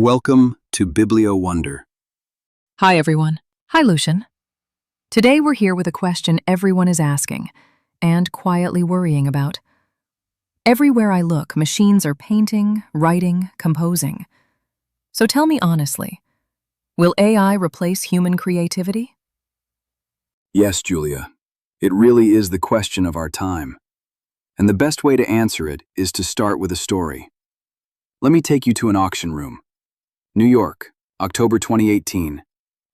Welcome to Bibliowonder. Hi, everyone. Hi, Lucian. Today we're here with a question everyone is asking and quietly worrying about. Everywhere I look, machines are painting, writing, composing. So tell me honestly, will AI replace human creativity? Yes, Julia, it really is the question of our time. And the best way to answer it is to start with a story. Let me take you to an auction room. New York, October 2018.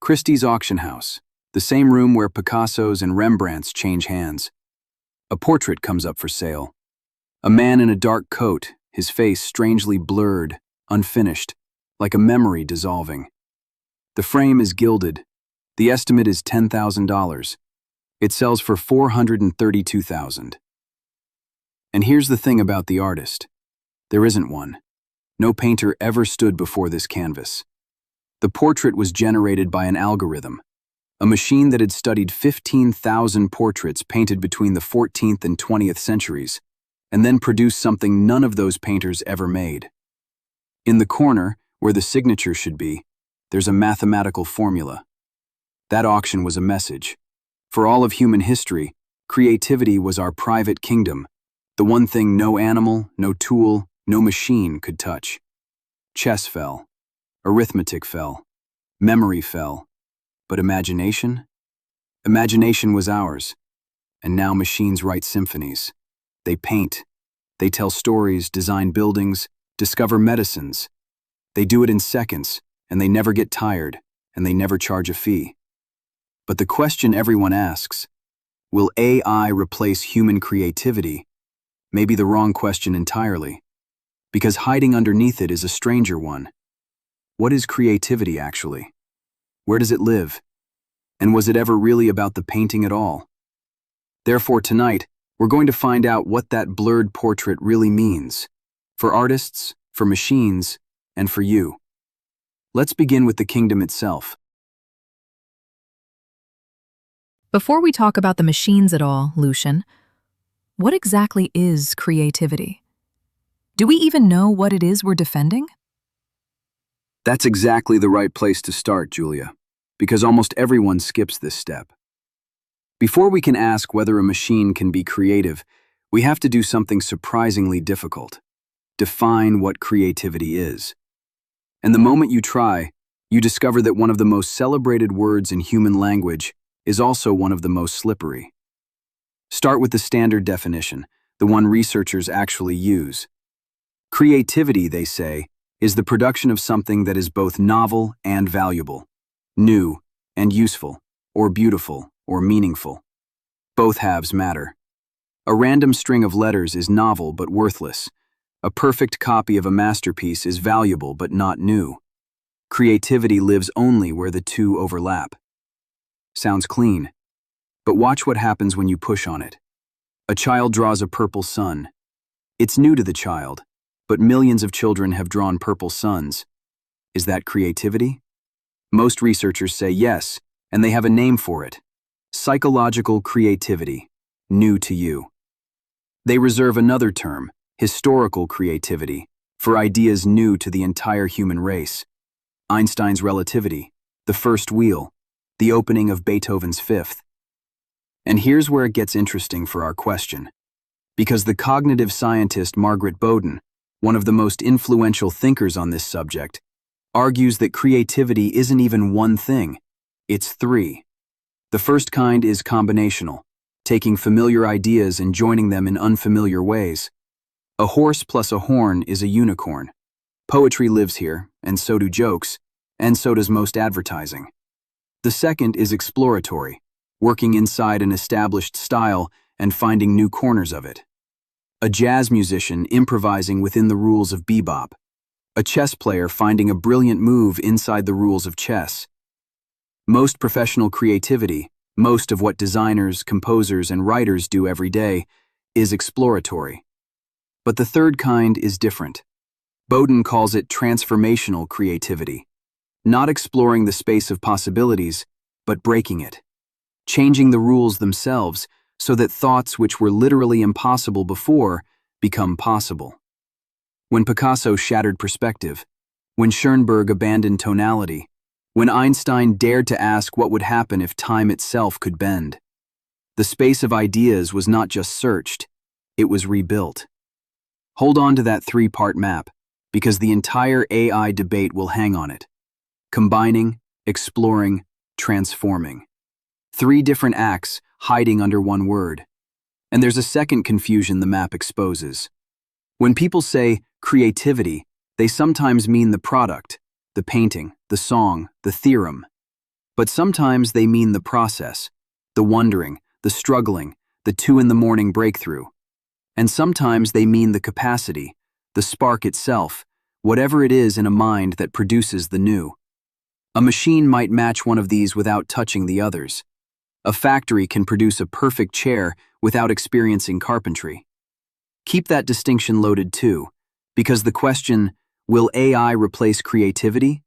Christie's auction house, the same room where Picasso's and Rembrandt's change hands. A portrait comes up for sale. A man in a dark coat, his face strangely blurred, unfinished, like a memory dissolving. The frame is gilded. The estimate is $10,000. It sells for $432,000. And here's the thing about the artist. There isn't one. No painter ever stood before this canvas. The portrait was generated by an algorithm, a machine that had studied 15,000 portraits painted between the 14th and 20th centuries, and then produced something none of those painters ever made. In the corner, where the signature should be, there's a mathematical formula. That auction was a message. For all of human history, creativity was our private kingdom, the one thing no animal, no tool, no machine could touch. Chess fell. Arithmetic fell. Memory fell. But imagination? Imagination was ours. And now machines write symphonies. They paint. They tell stories, design buildings, discover medicines. They do it in seconds, and they never get tired, and they never charge a fee. But the question everyone asks, will AI replace human creativity, may be the wrong question entirely. Because hiding underneath it is a stranger one. What is creativity, actually? Where does it live? And was it ever really about the painting at all? Therefore, tonight, we're going to find out what that blurred portrait really means. For artists, for machines, and for you. Let's begin with the kingdom itself. Before we talk about the machines at all, Lucian, what exactly is creativity? Do we even know what it is we're defending? That's exactly the right place to start, Julia, because almost everyone skips this step. Before we can ask whether a machine can be creative, we have to do something surprisingly difficult. Define what creativity is. And the moment you try, you discover that one of the most celebrated words in human language is also one of the most slippery. Start with the standard definition, the one researchers actually use. Creativity, they say, is the production of something that is both novel and valuable, new and useful, or beautiful or meaningful. Both halves matter. A random string of letters is novel but worthless. A perfect copy of a masterpiece is valuable but not new. Creativity lives only where the two overlap. Sounds clean, but watch what happens when you push on it. A child draws a purple sun. It's new to the child, but millions of children have drawn purple suns. Is that creativity? Most researchers say yes, and they have a name for it. Psychological creativity, new to you. They reserve another term, historical creativity, for ideas new to the entire human race. Einstein's relativity, the first wheel, the opening of Beethoven's Fifth. And here's where it gets interesting for our question. Because the cognitive scientist Margaret Bowden, one of the most influential thinkers on this subject, argues that creativity isn't even one thing, it's three. The first kind is combinational, taking familiar ideas and joining them in unfamiliar ways. A horse plus a horn is a unicorn. Poetry lives here, and so do jokes, and so does most advertising. The second is exploratory, working inside an established style and finding new corners of it. A jazz musician improvising within the rules of bebop. A chess player finding a brilliant move inside the rules of chess. Most professional creativity, most of what designers, composers, and writers do every day, is exploratory. But the third kind is different. Bowden calls it transformational creativity, not exploring the space of possibilities, but breaking it, changing the rules themselves so that thoughts which were literally impossible before become possible. When Picasso shattered perspective, when Schoenberg abandoned tonality, when Einstein dared to ask what would happen if time itself could bend, the space of ideas was not just searched, it was rebuilt. Hold on to that three-part map, because the entire AI debate will hang on it. Combining, exploring, transforming. 3 different acts hiding under one word. And there's a second confusion the map exposes. When people say creativity, they sometimes mean the product, the painting, the song, the theorem. But sometimes they mean the process, the wondering, the struggling, the 2 a.m. breakthrough. And sometimes they mean the capacity, the spark itself, whatever it is in a mind that produces the new. A machine might match one of these without touching the others. A factory can produce a perfect chair without experiencing carpentry. Keep that distinction loaded too, because the question, will AI replace creativity,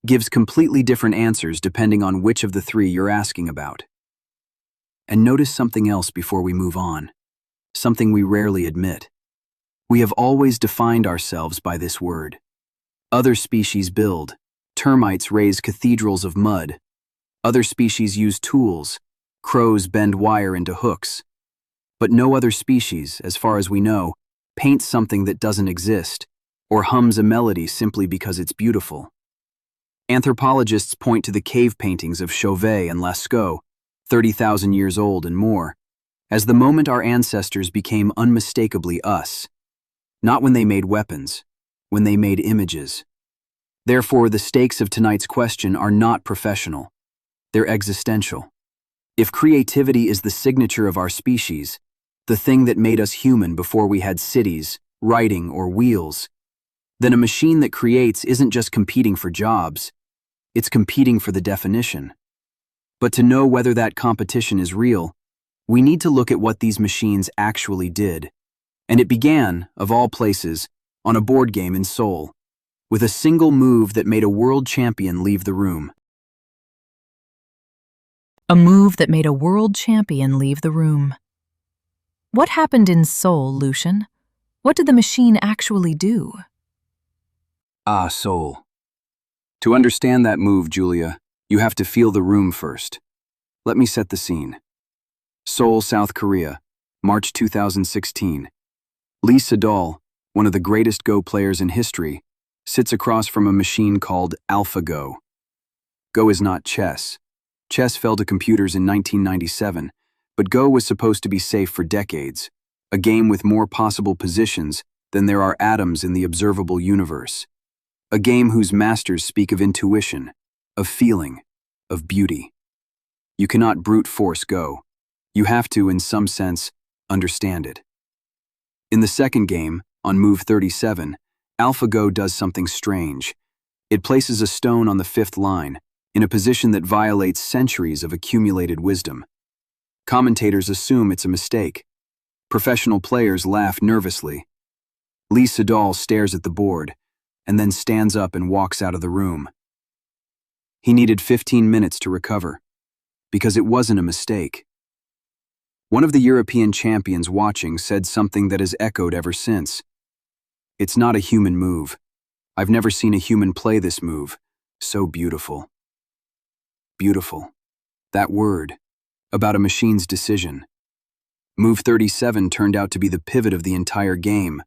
gives completely different answers depending on which of the 3 you're asking about. And notice something else before we move on, something we rarely admit. We have always defined ourselves by this word. Other species build. Termites raise cathedrals of mud. Other species use tools. Crows bend wire into hooks. But no other species, as far as we know, paints something that doesn't exist, or hums a melody simply because it's beautiful. Anthropologists point to the cave paintings of Chauvet and Lascaux, 30,000 years old and more, as the moment our ancestors became unmistakably us. Not when they made weapons, when they made images. Therefore, the stakes of tonight's question are not professional. They're existential. If creativity is the signature of our species, the thing that made us human before we had cities, writing, or wheels, then a machine that creates isn't just competing for jobs, it's competing for the definition. But to know whether that competition is real, we need to look at what these machines actually did. And it began, of all places, on a board game in Seoul, with a single move that made a world champion leave the room. A move that made a world champion leave the room. What happened in Seoul, Lucian? What did the machine actually do? Ah, Seoul. To understand that move, Julia, you have to feel the room first. Let me set the scene. Seoul, South Korea, March 2016. Lee Sedol, one of the greatest Go players in history, sits across from a machine called AlphaGo. Go is not chess. Chess fell to computers in 1997, but Go was supposed to be safe for decades, a game with more possible positions than there are atoms in the observable universe. A game whose masters speak of intuition, of feeling, of beauty. You cannot brute force Go. You have to, in some sense, understand it. In the second game, on move 37, AlphaGo does something strange. It places a stone on the 5th line, in a position that violates centuries of accumulated wisdom. Commentators assume it's a mistake. Professional players laugh nervously. Lee Sedol stares at the board, and then stands up and walks out of the room. He needed 15 minutes to recover, because it wasn't a mistake. One of the European champions watching said something that has echoed ever since. It's not a human move. I've never seen a human play this move. So beautiful. Beautiful. That word. About a machine's decision. Move 37 turned out to be the pivot of the entire game,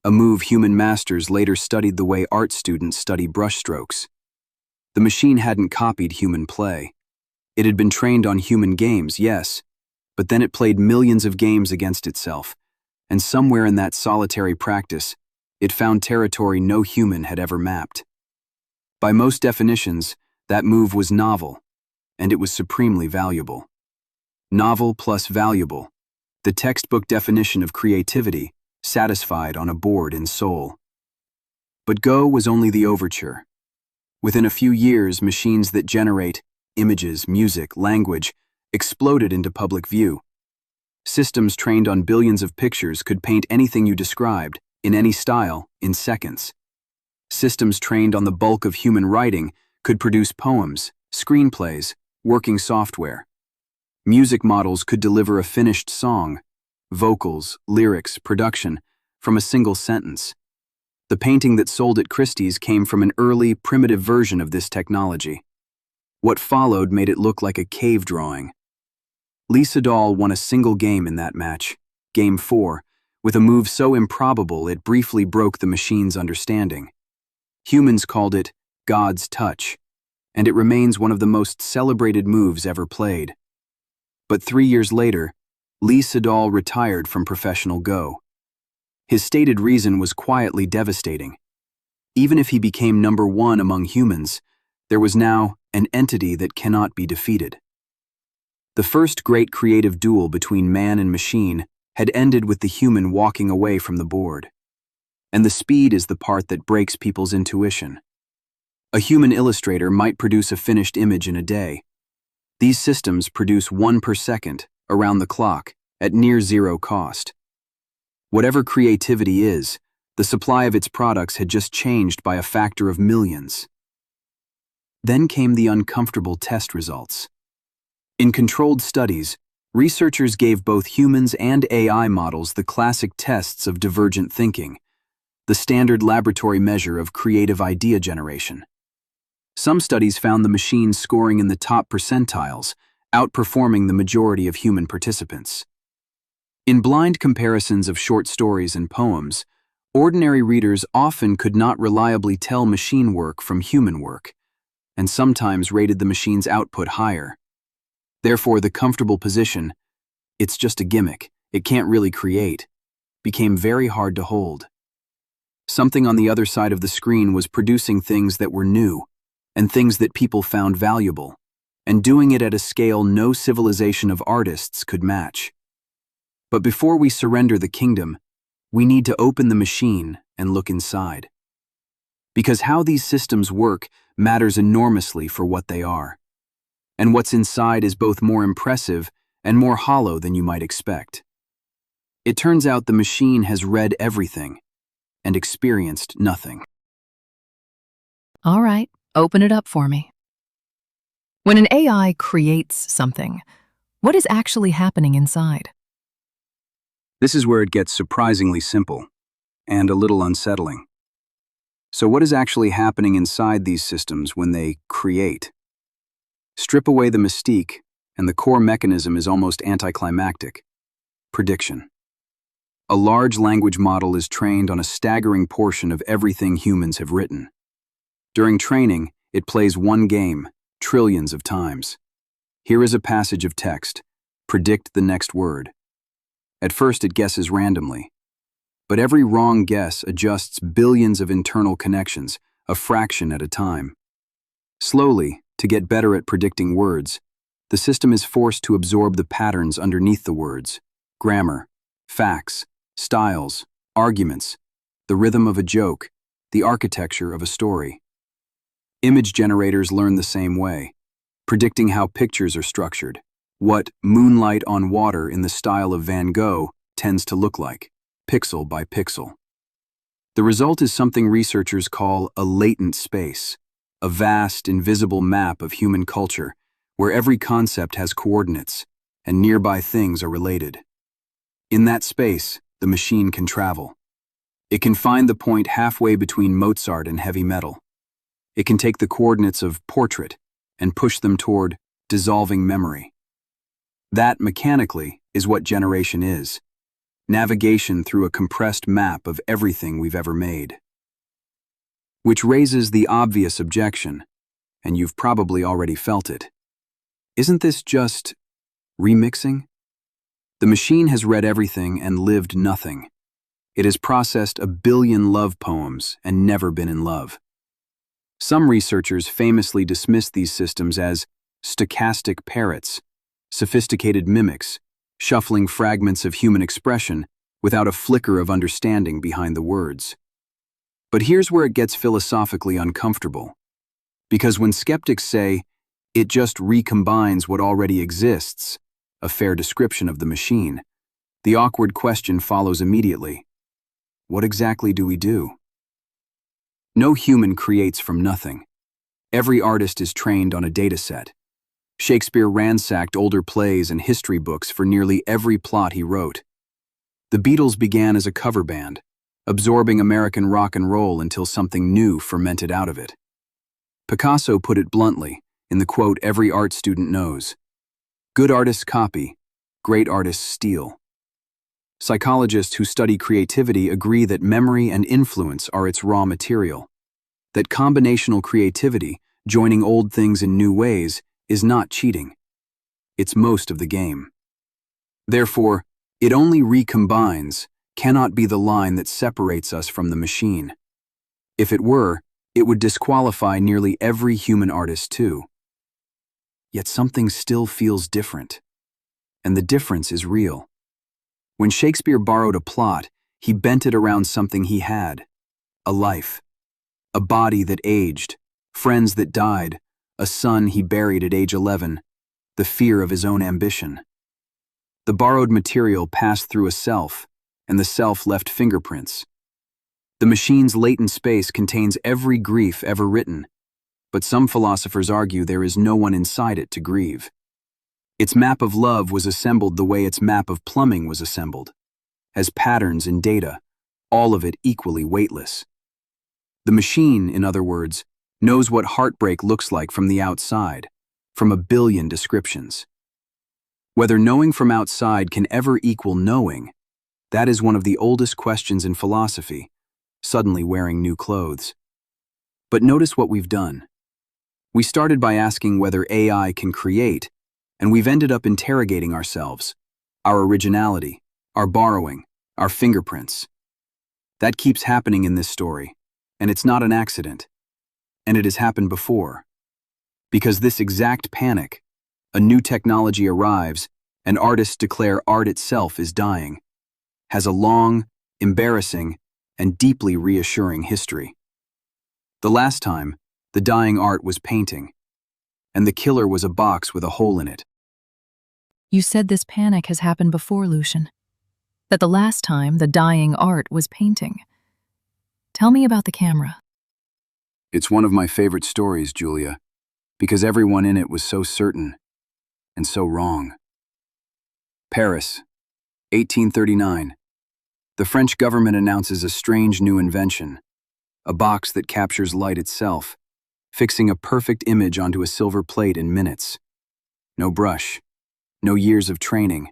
a move human masters later studied the way art students study brushstrokes. The machine hadn't copied human play. It had been trained on human games, yes, but then it played millions of games against itself, and somewhere in that solitary practice, it found territory no human had ever mapped. By most definitions, that move was novel, and it was supremely valuable. Novel plus valuable, the textbook definition of creativity, satisfied on a board in Seoul. But Go was only the overture. Within a few years, machines that generate images, music, language exploded into public view. Systems trained on billions of pictures could paint anything you described, in any style, in seconds. Systems trained on the bulk of human writing could produce poems, screenplays, working software. Music models could deliver a finished song, vocals, lyrics, production, from a single sentence. The painting that sold at Christie's came from an early, primitive version of this technology. What followed made it look like a cave drawing. Lee Sedol won a single game in that match, Game 4, with a move so improbable it briefly broke the machine's understanding. Humans called it God's touch, and it remains one of the most celebrated moves ever played. But 3 years later, Lee Sedol retired from professional Go. His stated reason was quietly devastating. Even if he became number one among humans, there was now an entity that cannot be defeated. The first great creative duel between man and machine had ended with the human walking away from the board. And the speed is the part that breaks people's intuition. A human illustrator might produce a finished image in a day. These systems produce 1 per second, around the clock, at near zero cost. Whatever creativity is, the supply of its products had just changed by a factor of millions. Then came the uncomfortable test results. In controlled studies, researchers gave both humans and AI models the classic tests of divergent thinking, the standard laboratory measure of creative idea generation. Some studies found the machines scoring in the top percentiles, outperforming the majority of human participants. In blind comparisons of short stories and poems, ordinary readers often could not reliably tell machine work from human work, and sometimes rated the machine's output higher. Therefore, the comfortable position, "It's just a gimmick, it can't really create," became very hard to hold. Something on the other side of the screen was producing things that were new, and things that people found valuable, and doing it at a scale no civilization of artists could match. But before we surrender the kingdom, we need to open the machine and look inside. Because how these systems work matters enormously for what they are. And what's inside is both more impressive and more hollow than you might expect. It turns out the machine has read everything and experienced nothing. All right, open it up for me. When an AI creates something, what is actually happening inside? This is where it gets surprisingly simple and a little unsettling. So what is actually happening inside these systems when they create? Strip away the mystique, and the core mechanism is almost anticlimactic: prediction. A large language model is trained on a staggering portion of everything humans have written. During training, it plays one game, trillions of times. Here is a passage of text. Predict the next word. At first it guesses randomly. But every wrong guess adjusts billions of internal connections, a fraction at a time. Slowly, to get better at predicting words, the system is forced to absorb the patterns underneath the words: grammar, facts, styles, arguments, the rhythm of a joke, the architecture of a story. Image generators learn the same way, predicting how pictures are structured, what moonlight on water in the style of Van Gogh tends to look like, pixel by pixel. The result is something researchers call a latent space, a vast, invisible map of human culture where every concept has coordinates and nearby things are related. In that space, the machine can travel. It can find the point halfway between Mozart and heavy metal. It can take the coordinates of portrait and push them toward dissolving memory. That, mechanically, is what generation is: navigation through a compressed map of everything we've ever made. Which raises the obvious objection, and you've probably already felt it. Isn't this just remixing? The machine has read everything and lived nothing. It has processed 1 billion love poems and never been in love. Some researchers famously dismiss these systems as stochastic parrots, sophisticated mimics, shuffling fragments of human expression without a flicker of understanding behind the words. But here's where it gets philosophically uncomfortable. Because when skeptics say, it just recombines what already exists, a fair description of the machine, the awkward question follows immediately. what exactly do we do? No human creates from nothing. Every artist is trained on a dataset. Shakespeare ransacked older plays and history books for nearly every plot he wrote. The Beatles began as a cover band, absorbing American rock and roll until something new fermented out of it. Picasso put it bluntly, in the quote every art student knows: "Good artists copy, great artists steal." Psychologists who study creativity agree that memory and influence are its raw material, that combinational creativity, joining old things in new ways, is not cheating. It's most of the game. Therefore, it only recombines cannot be the line that separates us from the machine. If it were, it would disqualify nearly every human artist too. Yet something still feels different. And the difference is real. When Shakespeare borrowed a plot, he bent it around something he had: a life, a body that aged, friends that died, a son he buried at age 11, the fear of his own ambition. The borrowed material passed through a self, and the self left fingerprints. The machine's latent space contains every grief ever written, but some philosophers argue there is no one inside it to grieve. Its map of love was assembled the way its map of plumbing was assembled, as patterns in data, all of it equally weightless. The machine, in other words, knows what heartbreak looks like from the outside, from a billion descriptions. Whether knowing from outside can ever equal knowing, that is one of the oldest questions in philosophy, suddenly wearing new clothes. But notice what we've done. We started by asking whether AI can create, and we've ended up interrogating ourselves, our originality, our borrowing, our fingerprints. That keeps happening in this story, and it's not an accident. And it has happened before. Because this exact panic, a new technology arrives, and artists declare art itself is dying, has a long, embarrassing, and deeply reassuring history. The last time, the dying art was painting, and the killer was a box with a hole in it. You said this panic has happened before, Lucian. That the last time the dying art was painting. Tell me about the camera. It's one of my favorite stories, Julia, because everyone in it was so certain and so wrong. Paris, 1839. The French government announces a strange new invention, a box that captures light itself, fixing a perfect image onto a silver plate in minutes. No brush, no years of training,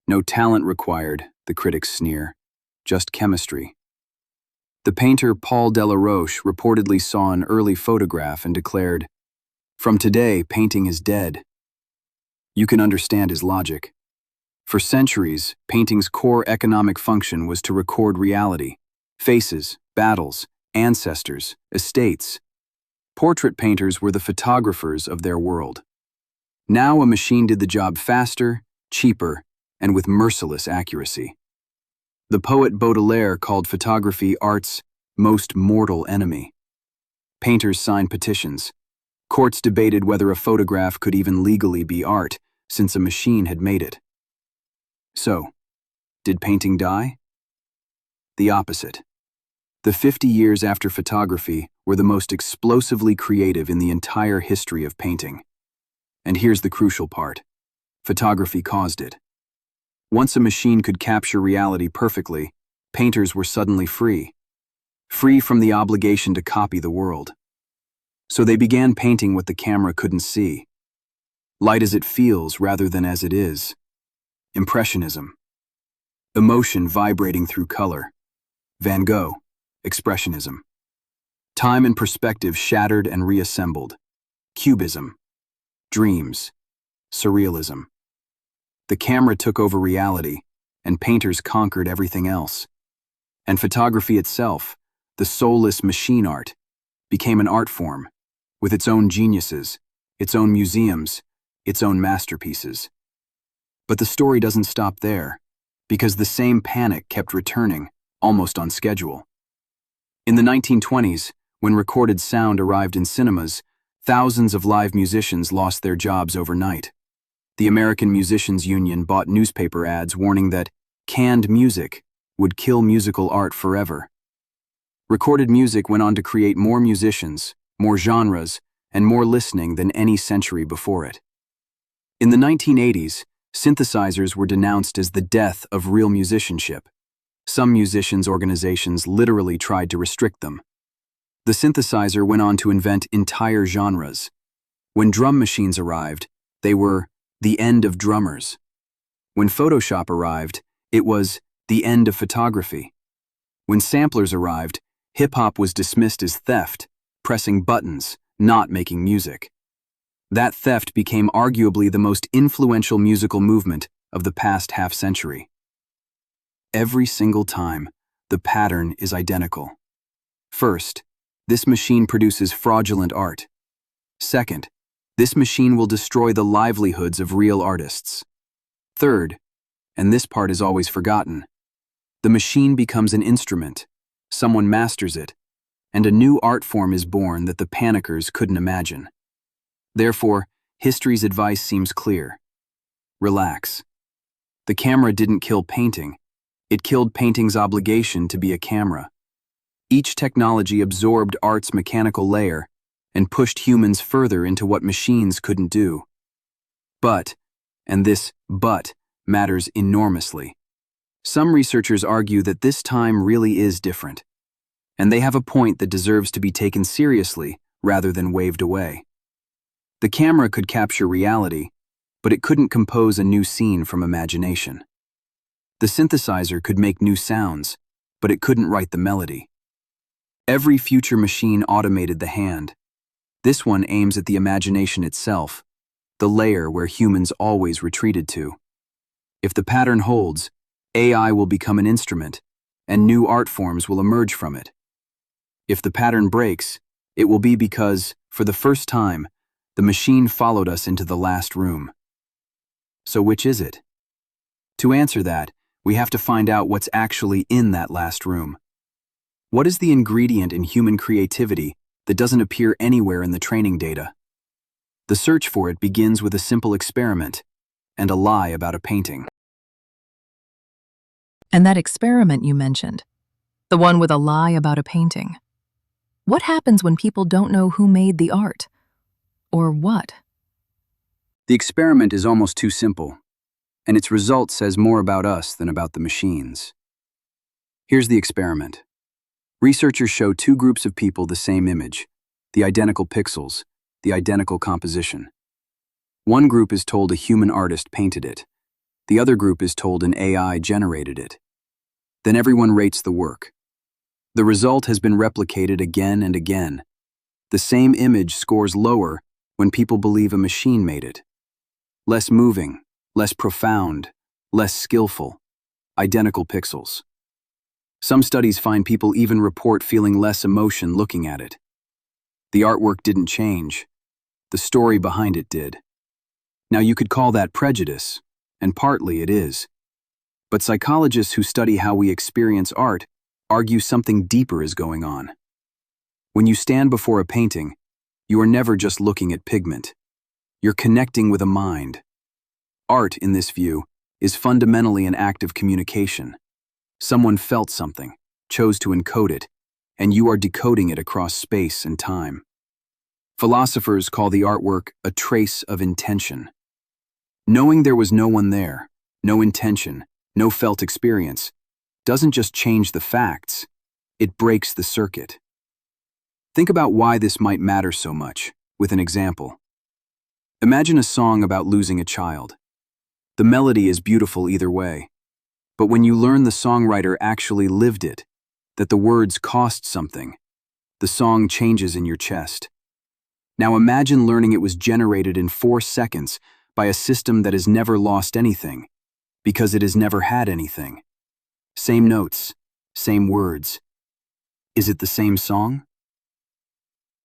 no talent required, the critics sneer, just chemistry. The painter Paul Delaroche reportedly saw an early photograph and declared, "From today, painting is dead." You can understand his logic. For centuries, painting's core economic function was to record reality: faces, battles, ancestors, estates. Portrait painters were the photographers of their world. Now a machine did the job faster, cheaper, and with merciless accuracy. The poet Baudelaire called photography art's most mortal enemy. Painters signed petitions. Courts debated whether a photograph could even legally be art, since a machine had made it. So, did painting die? The opposite. The 50 years after photography were the most explosively creative in the entire history of painting. And here's the crucial part. Photography caused it. Once a machine could capture reality perfectly, painters were suddenly free. Free from the obligation to copy the world. So they began painting what the camera couldn't see. Light as it feels rather than as it is. Impressionism. Emotion vibrating through color. Van Gogh. Expressionism. Time and perspective shattered and reassembled. Cubism. Dreams. Surrealism. The camera took over reality, and painters conquered everything else. And photography itself, the soulless machine art, became an art form, with its own geniuses, its own museums, its own masterpieces. But the story doesn't stop there, because the same panic kept returning, almost on schedule. In the 1920s, when recorded sound arrived in cinemas, thousands of live musicians lost their jobs overnight. The American Musicians Union bought newspaper ads warning that canned music would kill musical art forever. Recorded music went on to create more musicians, more genres, and more listening than any century before it. In the 1980s, synthesizers were denounced as the death of real musicianship. Some musicians' organizations literally tried to restrict them. The synthesizer went on to invent entire genres. When drum machines arrived, they were the end of drummers. When Photoshop arrived, it was the end of photography. When samplers arrived, hip-hop was dismissed as theft, pressing buttons, not making music. That theft became arguably the most influential musical movement of the past half-century. Every single time, the pattern is identical. First, this machine produces fraudulent art. Second, this machine will destroy the livelihoods of real artists. Third, and this part is always forgotten, the machine becomes an instrument, someone masters it, and a new art form is born that the panickers couldn't imagine. Therefore, history's advice seems clear. Relax. The camera didn't kill painting. It killed painting's obligation to be a camera. Each technology absorbed art's mechanical layer and pushed humans further into what machines couldn't do. But, and this but matters enormously, some researchers argue that this time really is different, and they have a point that deserves to be taken seriously rather than waved away. The camera could capture reality, but it couldn't compose a new scene from imagination. The synthesizer could make new sounds, but it couldn't write the melody. Every future machine automated the hand. This one aims at the imagination itself, the layer where humans always retreated to. If the pattern holds, AI will become an instrument, and new art forms will emerge from it. If the pattern breaks, it will be because, for the first time, the machine followed us into the last room. So which is it? To answer that, we have to find out what's actually in that last room. What is the ingredient in human creativity that doesn't appear anywhere in the training data? The search for it begins with a simple experiment and a lie about a painting. And that experiment you mentioned, the one with a lie about a painting. What happens when people don't know who made the art? Or what? The experiment is almost too simple, and its result says more about us than about the machines. Here's the experiment. Researchers show two groups of people the same image, the identical pixels, the identical composition. One group is told a human artist painted it. The other group is told an AI generated it. Then everyone rates the work. The result has been replicated again and again. The same image scores lower when people believe a machine made it. Less moving, less profound, less skillful, identical pixels. Some studies find people even report feeling less emotion looking at it. The artwork didn't change. The story behind it did. Now you could call that prejudice, and partly it is. But psychologists who study how we experience art argue something deeper is going on. When you stand before a painting, you are never just looking at pigment. You're connecting with a mind. Art, in this view, is fundamentally an act of communication. Someone felt something, chose to encode it, and you are decoding it across space and time. Philosophers call the artwork a trace of intention. Knowing there was no one there, no intention, no felt experience, doesn't just change the facts, it breaks the circuit. Think about why this might matter so much, with an example. Imagine a song about losing a child. The melody is beautiful either way, but when you learn the songwriter actually lived it, that the words cost something, the song changes in your chest. Now imagine learning it was generated in 4 seconds by a system that has never lost anything, because it has never had anything. Same notes, same words. Is it the same song?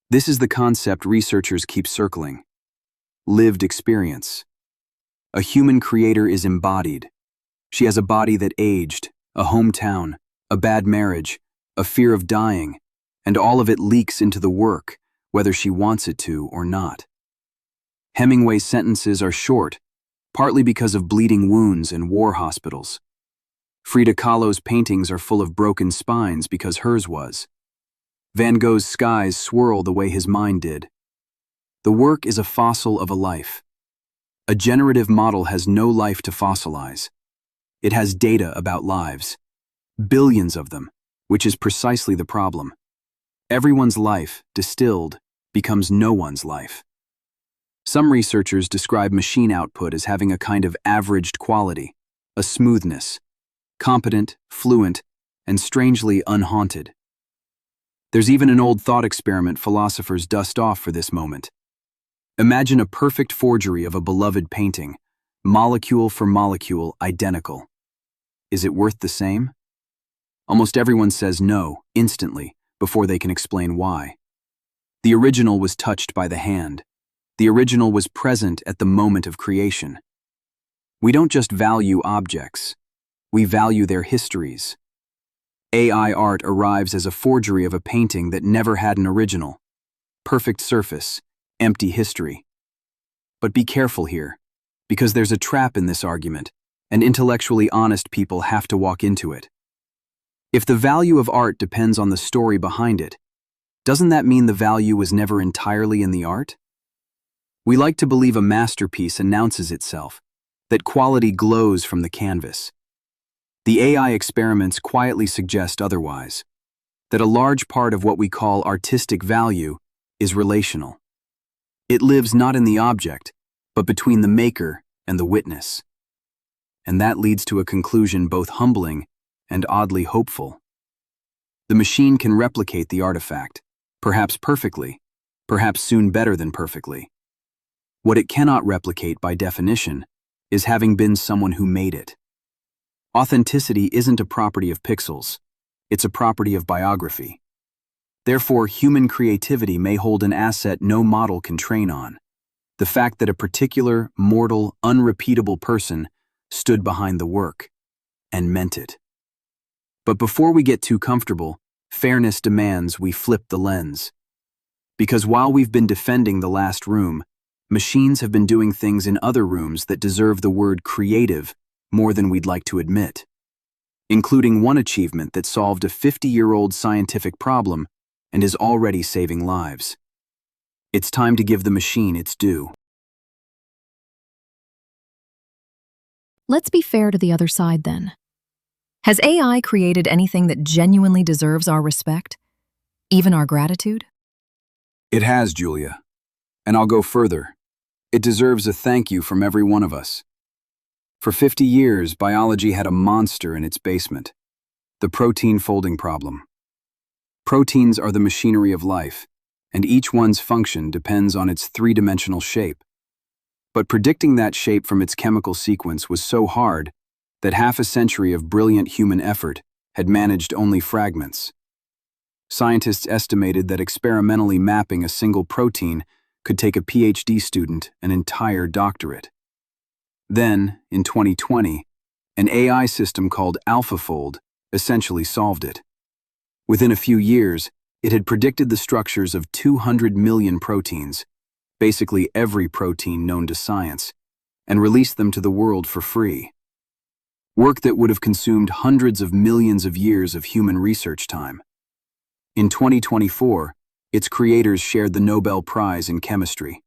This is the concept researchers keep circling. Lived experience. A human creator is embodied. She has a body that aged, a hometown, a bad marriage, a fear of dying, and all of it leaks into the work, whether she wants it to or not. Hemingway's sentences are short, partly because of bleeding wounds and war hospitals. Frida Kahlo's paintings are full of broken spines because hers was. Van Gogh's skies swirl the way his mind did. The work is a fossil of a life. A generative model has no life to fossilize. It has data about lives. Billions of them, which is precisely the problem. Everyone's life, distilled, becomes no one's life. Some researchers describe machine output as having a kind of averaged quality, a smoothness, competent, fluent, and strangely unhaunted. There's even an old thought experiment philosophers dust off for this moment. Imagine a perfect forgery of a beloved painting, molecule for molecule, identical. Is it worth the same? Almost everyone says no, instantly, before they can explain why. The original was touched by the hand. The original was present at the moment of creation. We don't just value objects. We value their histories. AI art arrives as a forgery of a painting that never had an original. Perfect surface, empty history. But be careful here, because there's a trap in this argument, and intellectually honest people have to walk into it. If the value of art depends on the story behind it, doesn't that mean the value was never entirely in the art? We like to believe a masterpiece announces itself, that quality glows from the canvas. The AI experiments quietly suggest otherwise, that a large part of what we call artistic value is relational. It lives not in the object, but between the maker and the witness. And that leads to a conclusion both humbling and oddly hopeful. The machine can replicate the artifact, perhaps perfectly, perhaps soon better than perfectly. What it cannot replicate by definition is having been someone who made it. Authenticity isn't a property of pixels, it's a property of biography. Therefore, human creativity may hold an asset no model can train on: the fact that a particular, mortal, unrepeatable person stood behind the work and meant it. But before we get too comfortable, fairness demands we flip the lens. Because while we've been defending the last room, machines have been doing things in other rooms that deserve the word creative more than we'd like to admit, including one achievement that solved a 50-year-old scientific problem and is already saving lives. It's time to give the machine its due. Let's be fair to the other side then. Has AI created anything that genuinely deserves our respect, even our gratitude? It has, Julia. And I'll go further. It deserves a thank you from every one of us. For 50 years, biology had a monster in its basement: the protein folding problem. Proteins are the machinery of life, and each one's function depends on its three-dimensional shape. But predicting that shape from its chemical sequence was so hard that half a century of brilliant human effort had managed only fragments. Scientists estimated that experimentally mapping a single protein could take a PhD student an entire doctorate. Then, in 2020, an AI system called AlphaFold essentially solved it. Within a few years, it had predicted the structures of 200 million proteins, basically every protein known to science, and released them to the world for free. Work that would have consumed hundreds of millions of years of human research time. In 2024, its creators shared the Nobel Prize in Chemistry.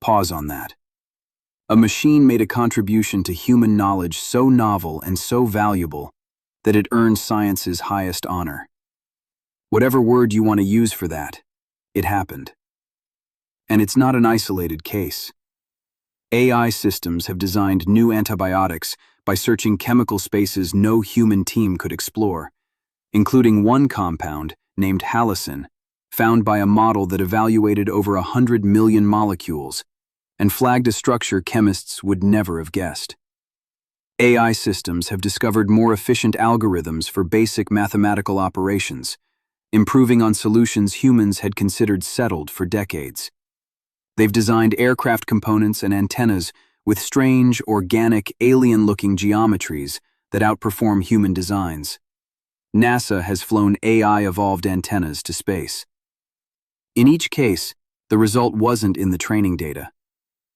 Pause on that. A machine made a contribution to human knowledge so novel and so valuable that it earned science's highest honor. Whatever word you want to use for that, it happened. And it's not an isolated case. AI systems have designed new antibiotics by searching chemical spaces no human team could explore, including one compound named halicin, found by a model that evaluated over 100 million molecules and flagged a structure chemists would never have guessed. AI systems have discovered more efficient algorithms for basic mathematical operations, improving on solutions humans had considered settled for decades. They've designed aircraft components and antennas with strange, organic, alien-looking geometries that outperform human designs. NASA has flown AI-evolved antennas to space. In each case, the result wasn't in the training data.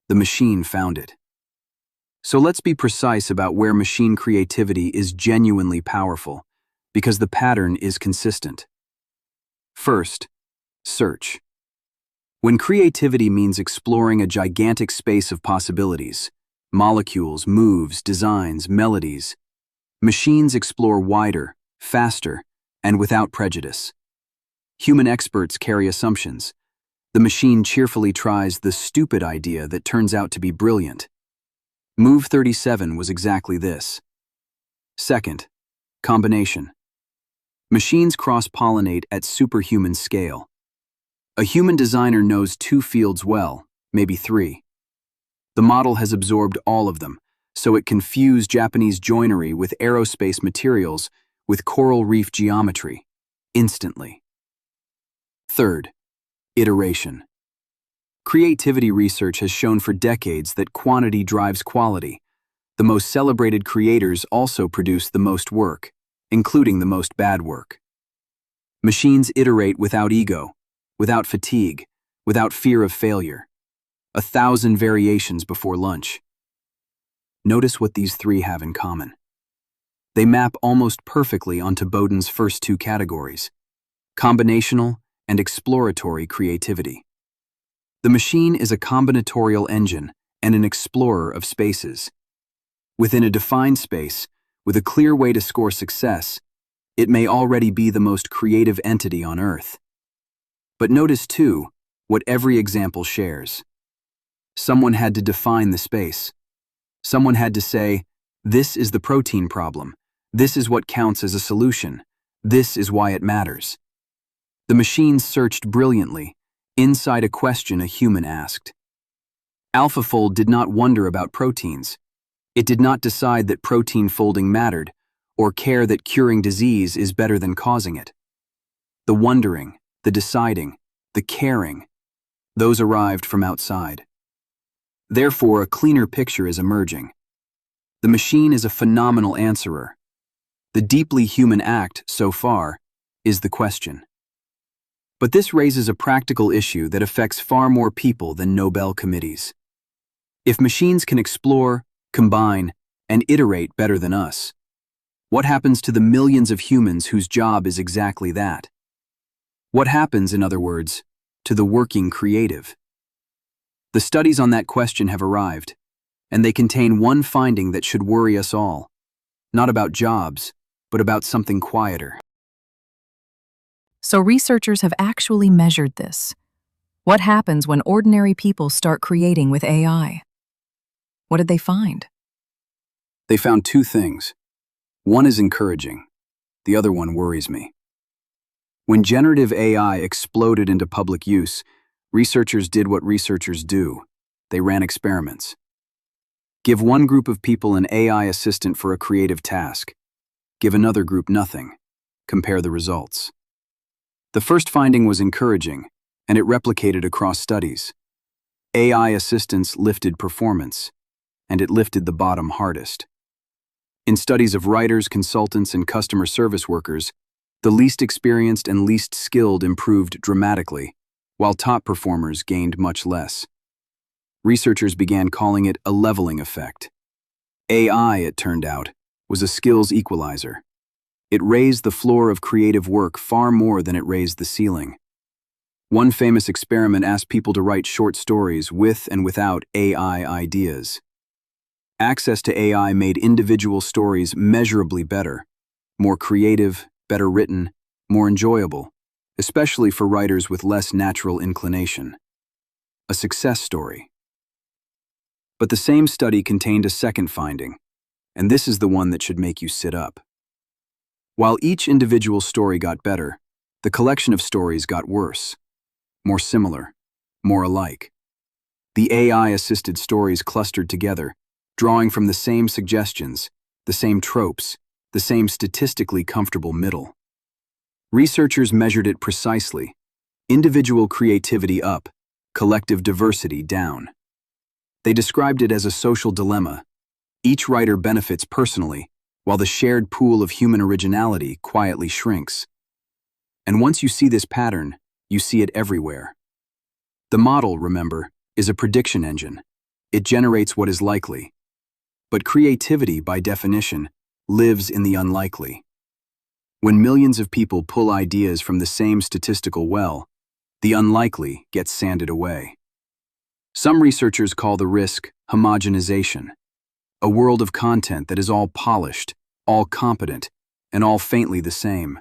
The machine found it. So let's be precise about where machine creativity is genuinely powerful, because the pattern is consistent. First, search. When creativity means exploring a gigantic space of possibilities, molecules, moves, designs, melodies, machines explore wider, faster, and without prejudice. Human experts carry assumptions. The machine cheerfully tries the stupid idea that turns out to be brilliant. Move 37 was exactly this. Second, combination. Machines cross-pollinate at superhuman scale. A human designer knows 2 fields well, maybe 3. The model has absorbed all of them, so it can fuse Japanese joinery with aerospace materials with coral reef geometry, instantly. Third, iteration. Creativity research has shown for decades that quantity drives quality. The most celebrated creators also produce the most work, including the most bad work. Machines iterate without ego, without fatigue, without fear of failure. 1,000 variations before lunch. Notice what these 3 have in common. They map almost perfectly onto Bowden's first 2 categories: combinational and exploratory creativity. The machine is a combinatorial engine and an explorer of spaces. Within a defined space, with a clear way to score success, it may already be the most creative entity on Earth. But notice, too, what every example shares. Someone had to define the space. Someone had to say, this is the protein problem. This is what counts as a solution. This is why it matters. The machine searched brilliantly, inside a question a human asked. AlphaFold did not wonder about proteins. It did not decide that protein folding mattered, or care that curing disease is better than causing it. The wondering, the deciding, the caring, those arrived from outside. Therefore, a cleaner picture is emerging. The machine is a phenomenal answerer. The deeply human act, so far, is the question. But this raises a practical issue that affects far more people than Nobel committees. If machines can explore, combine, and iterate better than us, what happens to the millions of humans whose job is exactly that? What happens, in other words, to the working creative? The studies on that question have arrived, and they contain one finding that should worry us all. Not about jobs, but about something quieter. So researchers have actually measured this. What happens when ordinary people start creating with AI? What did they find? They found 2 things. One is encouraging. The other one worries me. When generative AI exploded into public use, researchers did what researchers do. They ran experiments. Give one group of people an AI assistant for a creative task. Give another group nothing. Compare the results. The first finding was encouraging, and it replicated across studies. AI assistants lifted performance, and it lifted the bottom hardest. In studies of writers, consultants, and customer service workers, the least experienced and least skilled improved dramatically, while top performers gained much less. Researchers began calling it a leveling effect. AI, it turned out, was a skills equalizer. It raised the floor of creative work far more than it raised the ceiling. One famous experiment asked people to write short stories with and without AI ideas. Access to AI made individual stories measurably better, more creative, better written, more enjoyable, especially for writers with less natural inclination. A success story. But the same study contained a second finding, and this is the one that should make you sit up. While each individual story got better, the collection of stories got worse, more similar, more alike. The AI-assisted stories clustered together, drawing from the same suggestions, the same tropes, the same statistically comfortable middle. Researchers measured it precisely: individual creativity up, collective diversity down. They described it as a social dilemma. Each writer benefits personally, while the shared pool of human originality quietly shrinks. And once you see this pattern, you see it everywhere. The model, remember, is a prediction engine. It generates what is likely. But creativity, by definition, lives in the unlikely. When millions of people pull ideas from the same statistical well, the unlikely gets sanded away. Some researchers call the risk homogenization, a world of content that is all polished, all competent, and all faintly the same.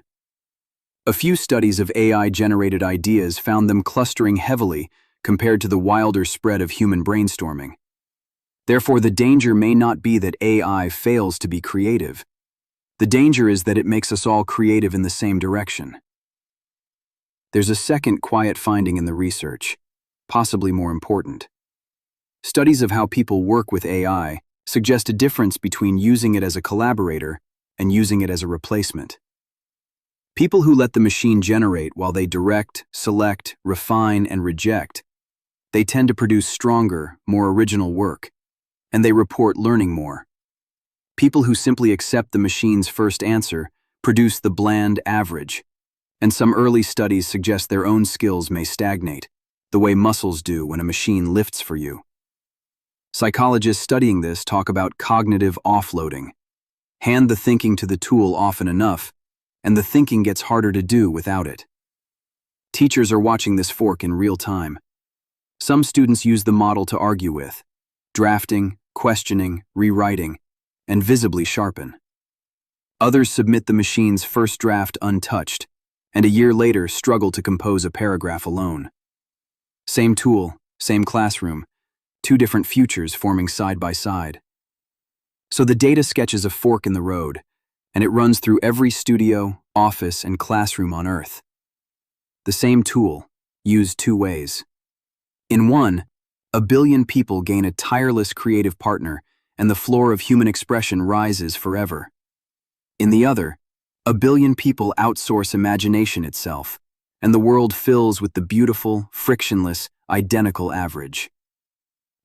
A few studies of AI-generated ideas found them clustering heavily compared to the wilder spread of human brainstorming. Therefore, the danger may not be that AI fails to be creative. The danger is that it makes us all creative in the same direction. There's a second quiet finding in the research, possibly more important. Studies of how people work with AI suggest a difference between using it as a collaborator and using it as a replacement. People who let the machine generate while they direct, select, refine, and reject, they tend to produce stronger, more original work, and they report learning more. People who simply accept the machine's first answer produce the bland average, and some early studies suggest their own skills may stagnate, the way muscles do when a machine lifts for you. Psychologists studying this talk about cognitive offloading. Hand the thinking to the tool often enough, and the thinking gets harder to do without it. Teachers are watching this fork in real time. Some students use the model to argue with, drafting, questioning, rewriting, and visibly sharpen. Others submit the machine's first draft untouched, and a year later struggle to compose a paragraph alone. Same tool, same classroom, two different futures forming side by side. So the data sketches a fork in the road, and it runs through every studio, office, and classroom on Earth. The same tool, used two ways. In one, 1 billion people gain a tireless creative partner, and the floor of human expression rises forever. In the other, 1 billion people outsource imagination itself, and the world fills with the beautiful, frictionless, identical average.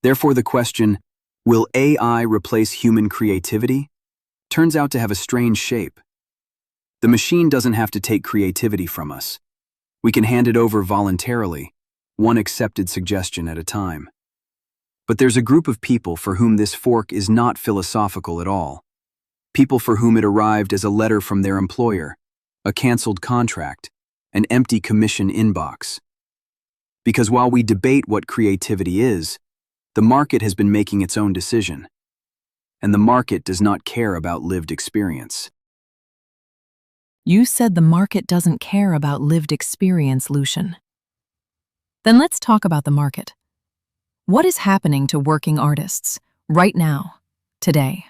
Therefore, the question, will AI replace human creativity, turns out to have a strange shape. The machine doesn't have to take creativity from us. We can hand it over voluntarily, one accepted suggestion at a time. But there's a group of people for whom this fork is not philosophical at all. People for whom it arrived as a letter from their employer, a canceled contract, an empty commission inbox. Because while we debate what creativity is, the market has been making its own decision. And the market does not care about lived experience. You said the market doesn't care about lived experience, Lucian. Then let's talk about the market. What is happening to working artists right now, today?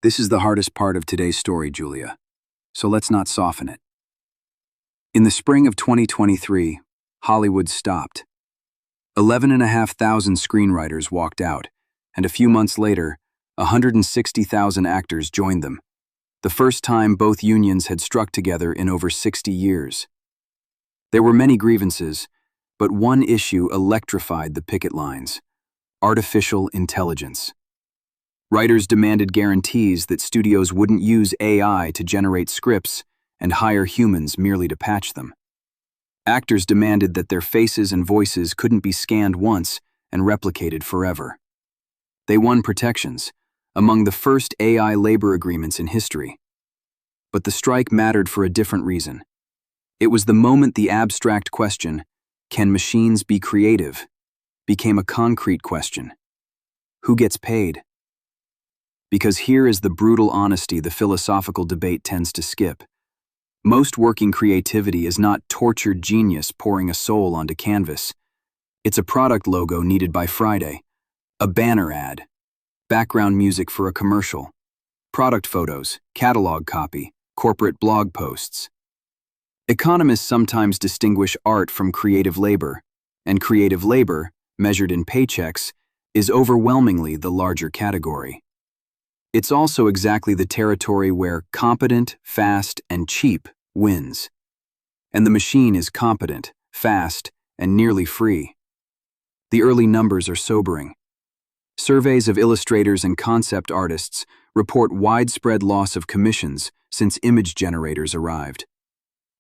This is the hardest part of today's story, Julia. So let's not soften it. In the spring of 2023, Hollywood stopped. 11,500 screenwriters walked out, and a few months later, 160,000 actors joined them, the first time both unions had struck together in over 60 years. There were many grievances, but one issue electrified the picket lines: artificial intelligence. Writers demanded guarantees that studios wouldn't use AI to generate scripts and hire humans merely to patch them. Actors demanded that their faces and voices couldn't be scanned once and replicated forever. They won protections, among the first AI labor agreements in history. But the strike mattered for a different reason. It was the moment the abstract question, "Can machines be creative?" became a concrete question. Who gets paid? Because here is the brutal honesty the philosophical debate tends to skip. Most working creativity is not tortured genius pouring a soul onto canvas. It's a product logo needed by Friday, a banner ad, background music for a commercial, product photos, catalog copy, corporate blog posts. Economists sometimes distinguish art from creative labor, and creative labor, measured in paychecks, is overwhelmingly the larger category. It's also exactly the territory where competent, fast, and cheap wins. And the machine is competent, fast, and nearly free. The early numbers are sobering. Surveys of illustrators and concept artists report widespread loss of commissions since image generators arrived.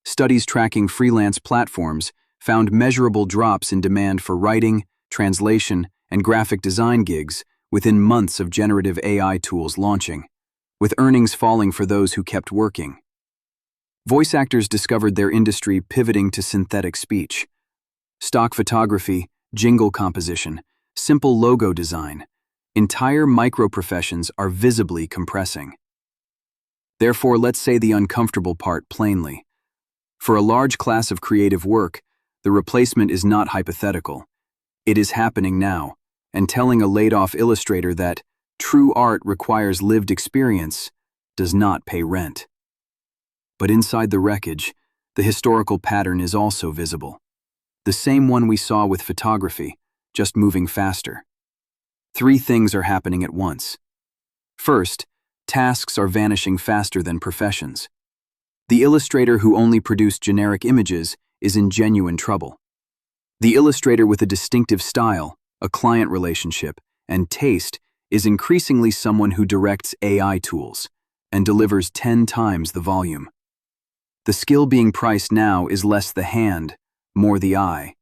Studies tracking freelance platforms found measurable drops in demand for writing, translation, and graphic design gigs within months of generative AI tools launching, with earnings falling for those who kept working. Voice actors discovered their industry pivoting to synthetic speech. Stock photography, jingle composition, simple logo design, entire micro-professions are visibly compressing. Therefore, let's say the uncomfortable part plainly. For a large class of creative work, the replacement is not hypothetical. It is happening now, and telling a laid-off illustrator that true art requires lived experience does not pay rent. But inside the wreckage, the historical pattern is also visible. The same one we saw with photography, just moving faster. Three things are happening at once. First, tasks are vanishing faster than professions. The illustrator who only produced generic images is in genuine trouble. The illustrator with a distinctive style, a client relationship, and taste is increasingly someone who directs AI tools and delivers 10 times the volume. The skill being priced now is less the hand, more the eye.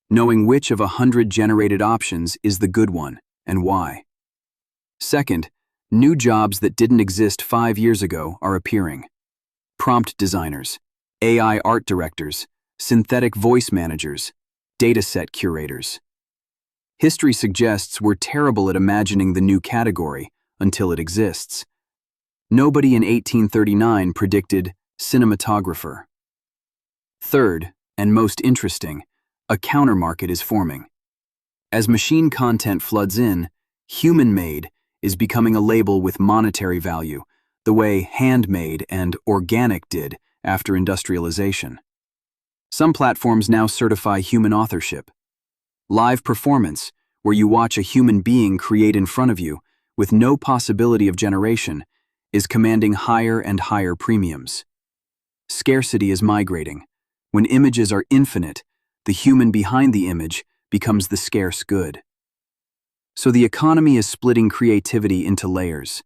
Knowing which of 100 generated options is the good one and why. Second, new jobs that didn't exist 5 years ago are appearing. Prompt designers, AI art directors, synthetic voice managers, dataset curators. History suggests we're terrible at imagining the new category until it exists. Nobody in 1839 predicted cinematographer. Third, and most interesting, a countermarket is forming. As machine content floods in, human-made is becoming a label with monetary value, the way handmade and organic did after industrialization. Some platforms now certify human authorship. Live performance, where you watch a human being create in front of you with no possibility of generation, is commanding higher and higher premiums. Scarcity is migrating. When images are infinite, the human behind the image becomes the scarce good. So the economy is splitting creativity into layers.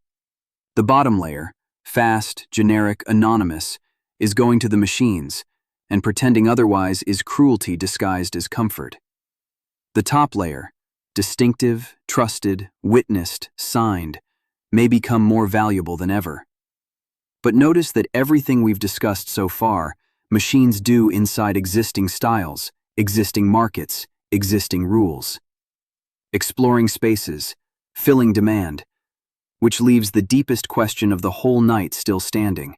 The bottom layer, fast, generic, anonymous, is going to the machines, and pretending otherwise is cruelty disguised as comfort. The top layer, distinctive, trusted, witnessed, signed, may become more valuable than ever. But notice that everything we've discussed so far, machines do inside existing styles, existing markets, existing rules. Exploring spaces, filling demand, which leaves the deepest question of the whole night still standing.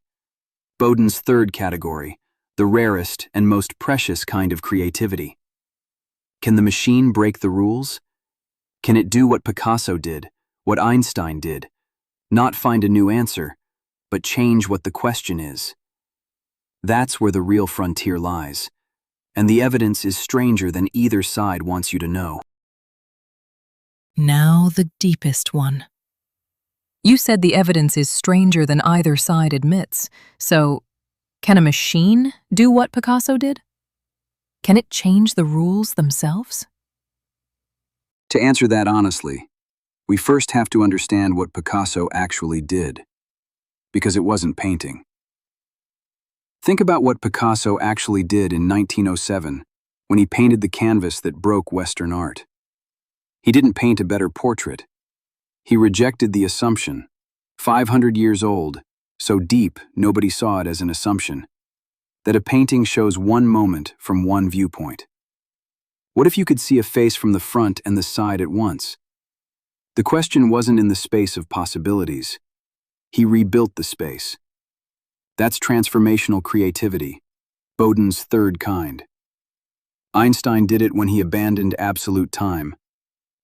Bowden's third category, the rarest and most precious kind of creativity. Can the machine break the rules? Can it do what Picasso did, what Einstein did? Not find a new answer, but change what the question is. That's where the real frontier lies, and the evidence is stranger than either side wants you to know. Now the deepest one. You said the evidence is stranger than either side admits, so can a machine do what Picasso did? Can it change the rules themselves? To answer that honestly, we first have to understand what Picasso actually did, because it wasn't painting. Think about what Picasso actually did in 1907 when he painted the canvas that broke Western art. He didn't paint a better portrait. He rejected the assumption, 500 years old, so deep nobody saw it as an assumption, that a painting shows one moment from one viewpoint. What if you could see a face from the front and the side at once? The question wasn't in the space of possibilities. He rebuilt the space. That's transformational creativity, Bowden's third kind. Einstein did it when he abandoned absolute time.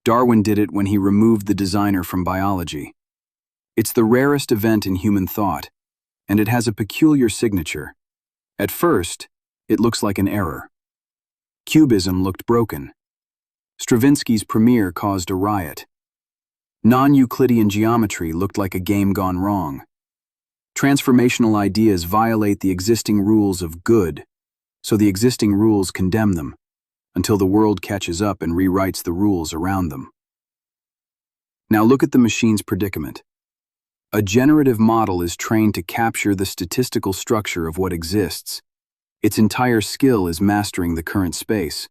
Darwin did it when he removed the designer from biology. It's the rarest event in human thought, and it has a peculiar signature. At first, it looks like an error. Cubism looked broken. Stravinsky's Premiere caused a riot. Non-Euclidean geometry looked like a game gone wrong. Transformational ideas violate the existing rules of good, so the existing rules condemn them, until the world catches up and rewrites the rules around them. Now look at the machine's predicament. A generative model is trained to capture the statistical structure of what exists. Its entire skill is mastering the current space.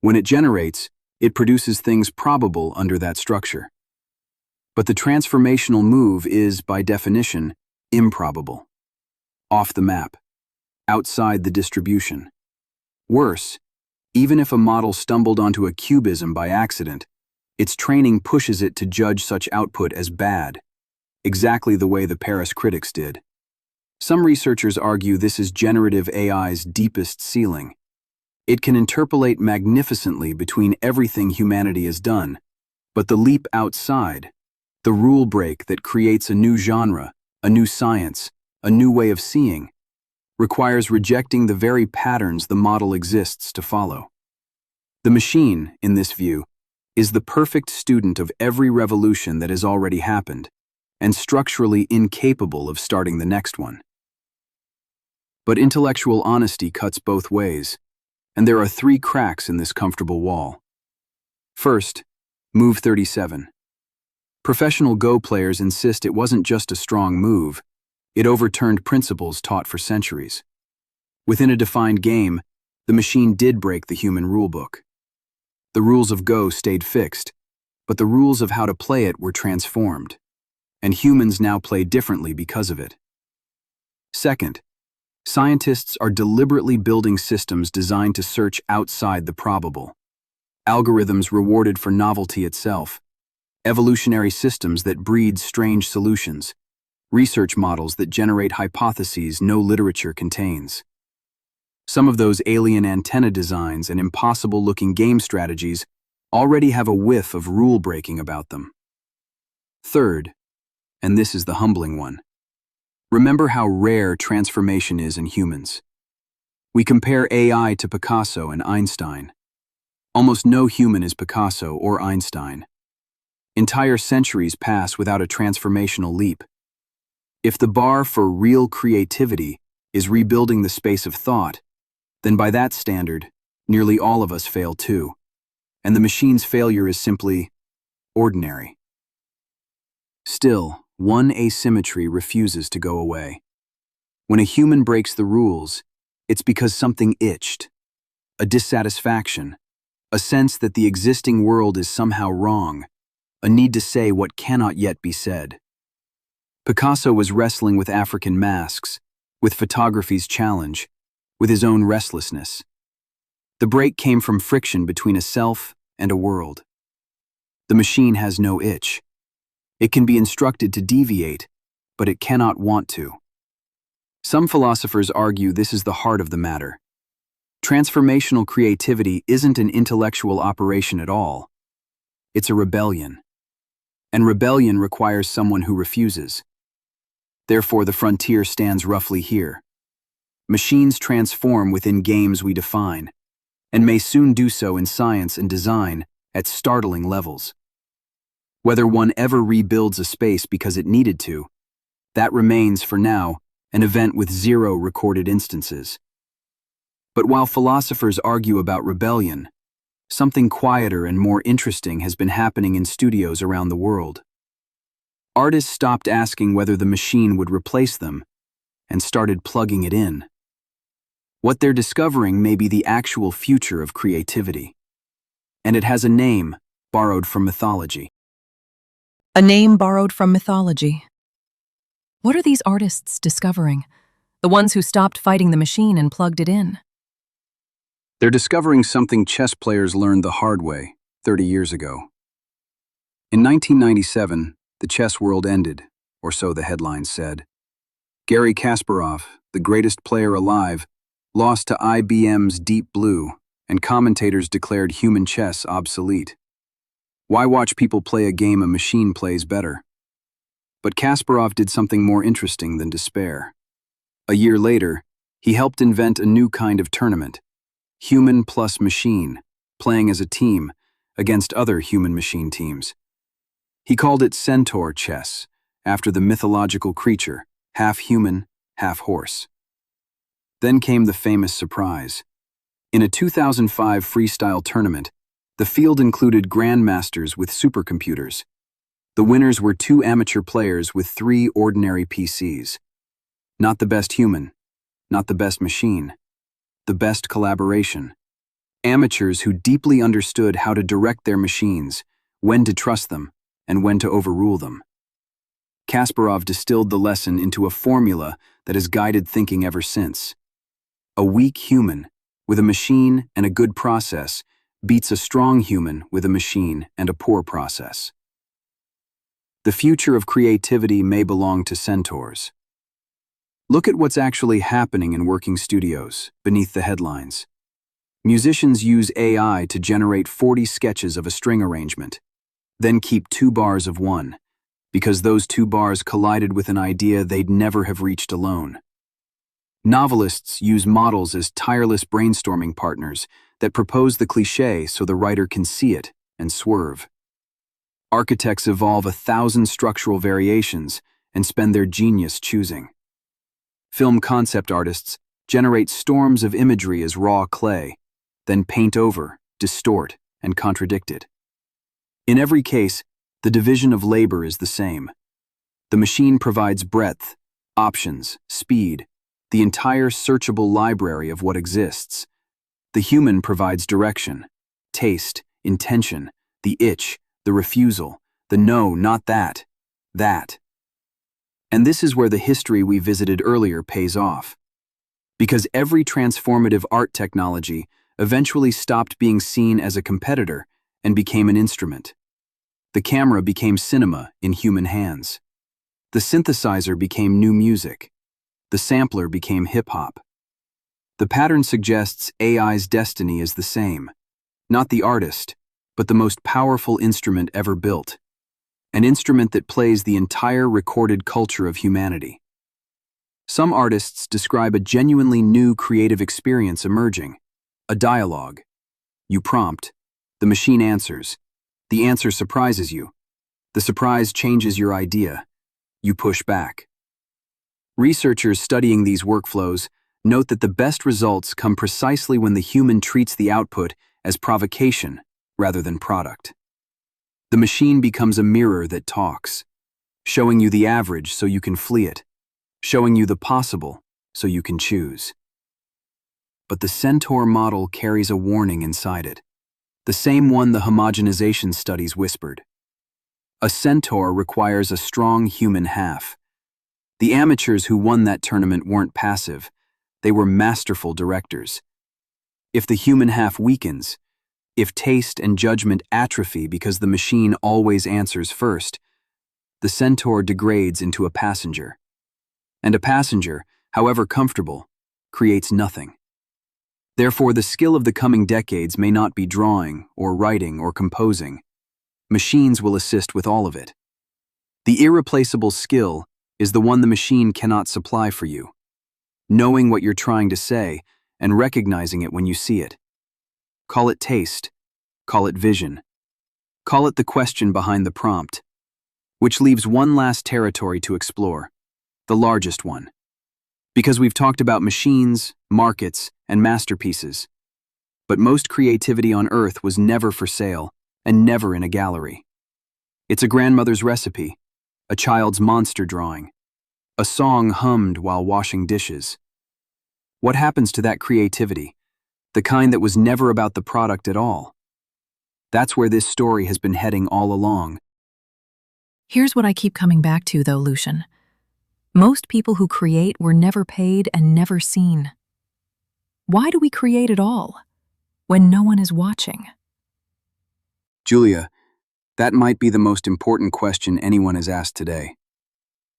When it generates, it produces things probable under that structure. But the transformational move is, by definition, improbable. Off the map. Outside the distribution. Worse, even if a model stumbled onto a cubism by accident, its training pushes it to judge such output as bad, exactly the way the Paris critics did. Some researchers argue this is generative AI's deepest ceiling. It can interpolate magnificently between everything humanity has done, but the leap outside, the rule break that creates a new genre, a new science, a new way of seeing, requires rejecting the very patterns the model exists to follow. The machine, in this view, is the perfect student of every revolution that has already happened, and structurally incapable of starting the next one. But intellectual honesty cuts both ways, and there are 3 cracks in this comfortable wall. First, move 37. Professional Go players insist it wasn't just a strong move, it overturned principles taught for centuries. Within a defined game, the machine did break the human rulebook. The rules of Go stayed fixed, but the rules of how to play it were transformed, and humans now play differently because of it. Second, scientists are deliberately building systems designed to search outside the probable. Algorithms rewarded for novelty itself, evolutionary systems that breed strange solutions, research models that generate hypotheses no literature contains. Some of those alien antenna designs and impossible-looking game strategies already have a whiff of rule-breaking about them. Third, and this is the humbling one, remember how rare transformation is in humans. We compare AI to Picasso and Einstein. Almost no human is Picasso or Einstein. Entire centuries pass without a transformational leap. If the bar for real creativity is rebuilding the space of thought, then by that standard, nearly all of us fail too, and the machine's failure is simply ordinary. Still, one asymmetry refuses to go away. When a human breaks the rules, it's because something itched, a dissatisfaction, a sense that the existing world is somehow wrong, a need to say what cannot yet be said. Picasso was wrestling with African masks, with photography's challenge, with his own restlessness. The break came from friction between a self and a world. The machine has no itch. It can be instructed to deviate, but it cannot want to. Some philosophers argue this is the heart of the matter. Transformational creativity isn't an intellectual operation at all. It's a rebellion. And rebellion requires someone who refuses. Therefore, the frontier stands roughly here. Machines transform within games we define, and may soon do so in science and design at startling levels. Whether one ever rebuilds a space because it needed to, that remains, for now, an event with 0 recorded instances. But while philosophers argue about rebellion, something quieter and more interesting has been happening in studios around the world. Artists stopped asking whether the machine would replace them and started plugging it in. What they're discovering may be the actual future of creativity. And it has a name borrowed from mythology. A name borrowed from mythology. What are these artists discovering? The ones who stopped fighting the machine and plugged it in? They're discovering something chess players learned the hard way 30 years ago. In 1997, the chess world ended, or so the headlines said. Garry Kasparov, the greatest player alive, lost to IBM's Deep Blue, and commentators declared human chess obsolete. Why watch people play a game a machine plays better? But Kasparov did something more interesting than despair. A year later, he helped invent a new kind of tournament, human plus machine, playing as a team against other human-machine teams. He called it Centaur chess, after the mythological creature, half human, half horse. Then came the famous surprise. In a 2005 freestyle tournament, the field included grandmasters with supercomputers. The winners were 2 amateur players with 3 ordinary PCs. Not the best human, not the best machine, the best collaboration. Amateurs who deeply understood how to direct their machines, when to trust them, and when to overrule them. Kasparov distilled the lesson into a formula that has guided thinking ever since. A weak human with a machine and a good process beats a strong human with a machine and a poor process. The future of creativity may belong to centaurs. Look at what's actually happening in working studios, beneath the headlines. Musicians use AI to generate 40 sketches of a string arrangement, then keep 2 bars of one, because those 2 bars collided with an idea they'd never have reached alone. Novelists use models as tireless brainstorming partners that propose the cliché so the writer can see it and swerve. Architects evolve 1,000 structural variations and spend their genius choosing. Film concept artists generate storms of imagery as raw clay, then paint over, distort, and contradict it. In every case, the division of labor is the same. The machine provides breadth, options, speed, the entire searchable library of what exists. The human provides direction, taste, intention, the itch, the refusal, the no, not that, that. And this is where the history we visited earlier pays off. Because every transformative art technology eventually stopped being seen as a competitor and became an instrument. The camera became cinema in human hands. The synthesizer became new music. The sampler became hip-hop. The pattern suggests AI's destiny is the same. Not the artist, but the most powerful instrument ever built. An instrument that plays the entire recorded culture of humanity. Some artists describe a genuinely new creative experience emerging. A dialogue. You prompt. The machine answers. The answer surprises you. The surprise changes your idea. You push back. Researchers studying these workflows note that the best results come precisely when the human treats the output as provocation rather than product. The machine becomes a mirror that talks, showing you the average so you can flee it, showing you the possible so you can choose. But the Centaur model carries a warning inside it, the same one the homogenization studies whispered. A centaur requires a strong human half. The amateurs who won that tournament weren't passive, they were masterful directors. If the human half weakens, if taste and judgment atrophy because the machine always answers first, the centaur degrades into a passenger. And a passenger, however comfortable, creates nothing. Therefore, the skill of the coming decades may not be drawing, or writing, or composing. Machines will assist with all of it. The irreplaceable skill is the one the machine cannot supply for you. Knowing what you're trying to say and recognizing it when you see it. Call it taste. Call it vision. Call it the question behind the prompt. Which leaves one last territory to explore. The largest one. Because we've talked about machines, markets, and masterpieces. But most creativity on Earth was never for sale and never in a gallery. It's a grandmother's recipe, a child's monster drawing, a song hummed while washing dishes. What happens to that creativity, the kind that was never about the product at all? That's where this story has been heading all along. Here's what I keep coming back to, though, Lucian. Most people who create were never paid and never seen. Why do we create at all, when no one is watching? Julia, that might be the most important question anyone has asked today.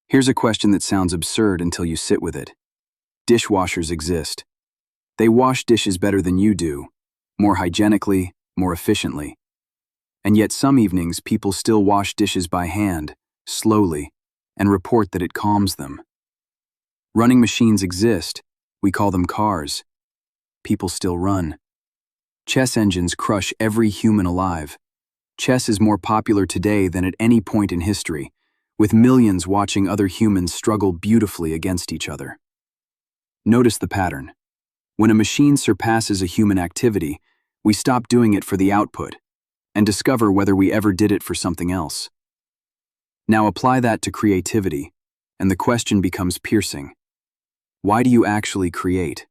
Here's a question that sounds absurd until you sit with it. Dishwashers exist. They wash dishes better than you do, more hygienically, more efficiently. And yet some evenings people still wash dishes by hand, slowly, and report that it calms them. Running machines exist. We call them cars. People still run. Chess engines crush every human alive. Chess is more popular today than at any point in history, with millions watching other humans struggle beautifully against each other. Notice the pattern. When a machine surpasses a human activity, we stop doing it for the output and discover whether we ever did it for something else. Now apply that to creativity, and the question becomes piercing. Why do you actually create?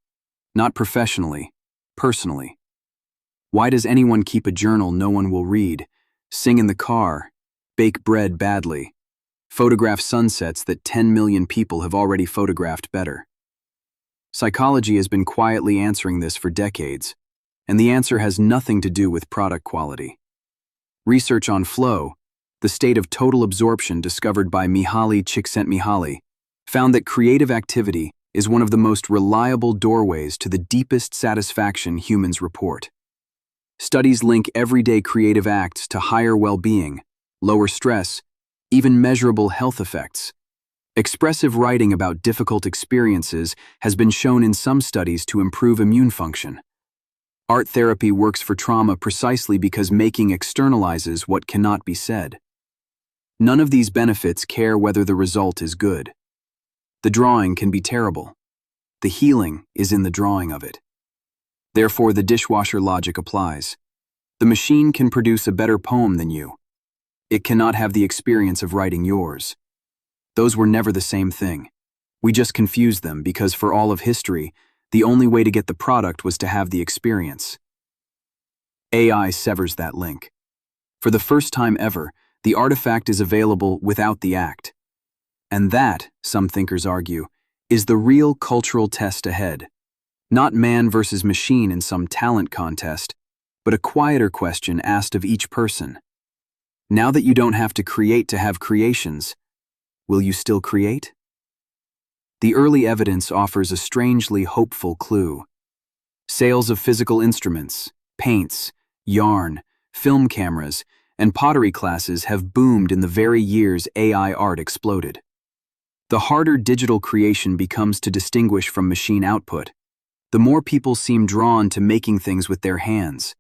Not professionally, personally. Why does anyone keep a journal no one will read, sing in the car, bake bread badly, photograph sunsets that 10 million people have already photographed better. Psychology has been quietly answering this for decades, and the answer has nothing to do with product quality. Research on flow, the state of total absorption discovered by Mihaly Csikszentmihalyi, found that creative activity is one of the most reliable doorways to the deepest satisfaction humans report. Studies link everyday creative acts to higher well-being, lower stress, even measurable health effects. Expressive writing about difficult experiences has been shown in some studies to improve immune function. Art therapy works for trauma precisely because making externalizes what cannot be said. None of these benefits care whether the result is good. The drawing can be terrible. The healing is in the drawing of it. Therefore, the dishwasher logic applies. The machine can produce a better poem than you. It cannot have the experience of writing yours. Those were never the same thing. We just confused them because for all of history, the only way to get the product was to have the experience. AI severs that link. For the first time ever, the artifact is available without the act. And that, some thinkers argue, is the real cultural test ahead. Not man versus machine in some talent contest, but a quieter question asked of each person. Now that you don't have to create to have creations, will you still create? The early evidence offers a strangely hopeful clue. Sales of physical instruments, paints, yarn, film cameras, and pottery classes have boomed in the very years AI art exploded. The harder digital creation becomes to distinguish from machine output, the more people seem drawn to making things with their hands,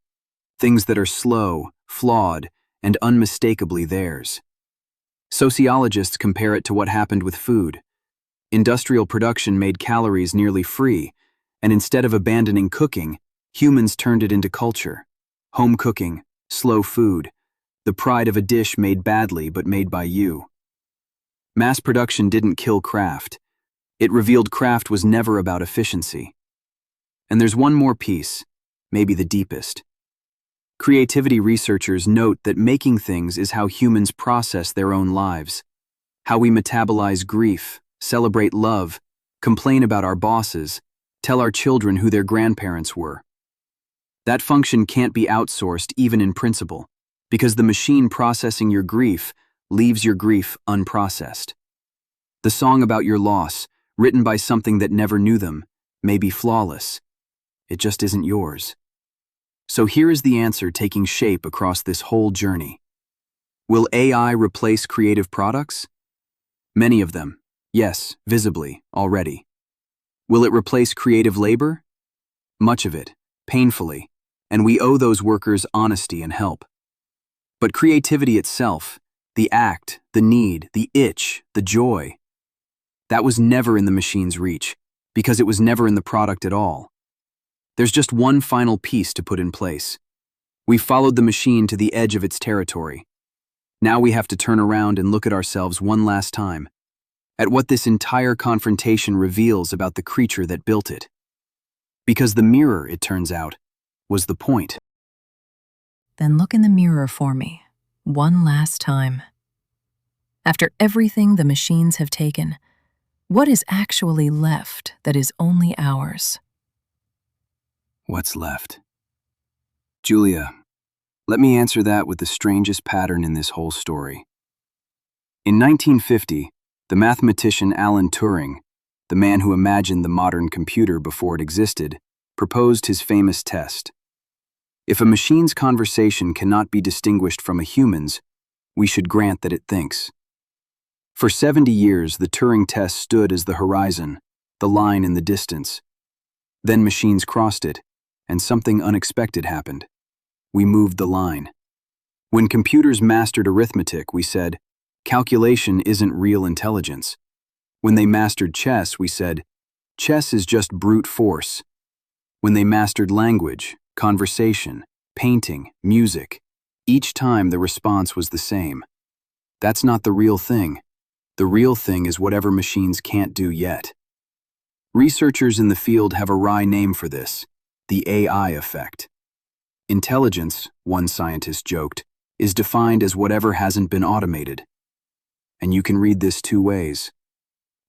things that are slow, flawed, and unmistakably theirs. Sociologists compare it to what happened with food. Industrial production made calories nearly free, and instead of abandoning cooking, humans turned it into culture. Home cooking, slow food, the pride of a dish made badly but made by you. Mass production didn't kill craft. It revealed craft was never about efficiency. And there's one more piece, maybe the deepest. Creativity researchers note that making things is how humans process their own lives, how we metabolize grief, celebrate love, complain about our bosses, tell our children who their grandparents were. That function can't be outsourced even in principle, because the machine processing your grief leaves your grief unprocessed. The song about your loss, written by something that never knew them, may be flawless. It just isn't yours. So here is the answer taking shape across this whole journey. Will AI replace creative products? Many of them, yes, visibly, already. Will it replace creative labor? Much of it, painfully, and we owe those workers honesty and help. But creativity itself, the act, the need, the itch, the joy, that was never in the machine's reach, because it was never in the product at all. There's just one final piece to put in place. We've followed the machine to the edge of its territory. Now we have to turn around and look at ourselves one last time, at what this entire confrontation reveals about the creature that built it. Because the mirror, it turns out, was the point. Then look in the mirror for me, one last time. After everything the machines have taken, what is actually left that is only ours? What's left? Julia, let me answer that with the strangest pattern in this whole story. In 1950, the mathematician Alan Turing, the man who imagined the modern computer before it existed, proposed his famous test. If a machine's conversation cannot be distinguished from a human's, we should grant that it thinks. For 70 years, the Turing test stood as the horizon, the line in the distance. Then machines crossed it, and something unexpected happened. We moved the line. When computers mastered arithmetic, we said, calculation isn't real intelligence. When they mastered chess, we said, chess is just brute force. When they mastered language, conversation, painting, music, each time the response was the same. That's not the real thing. The real thing is whatever machines can't do yet. Researchers in the field have a wry name for this, the AI effect. Intelligence, one scientist joked, is defined as whatever hasn't been automated. And you can read this two ways.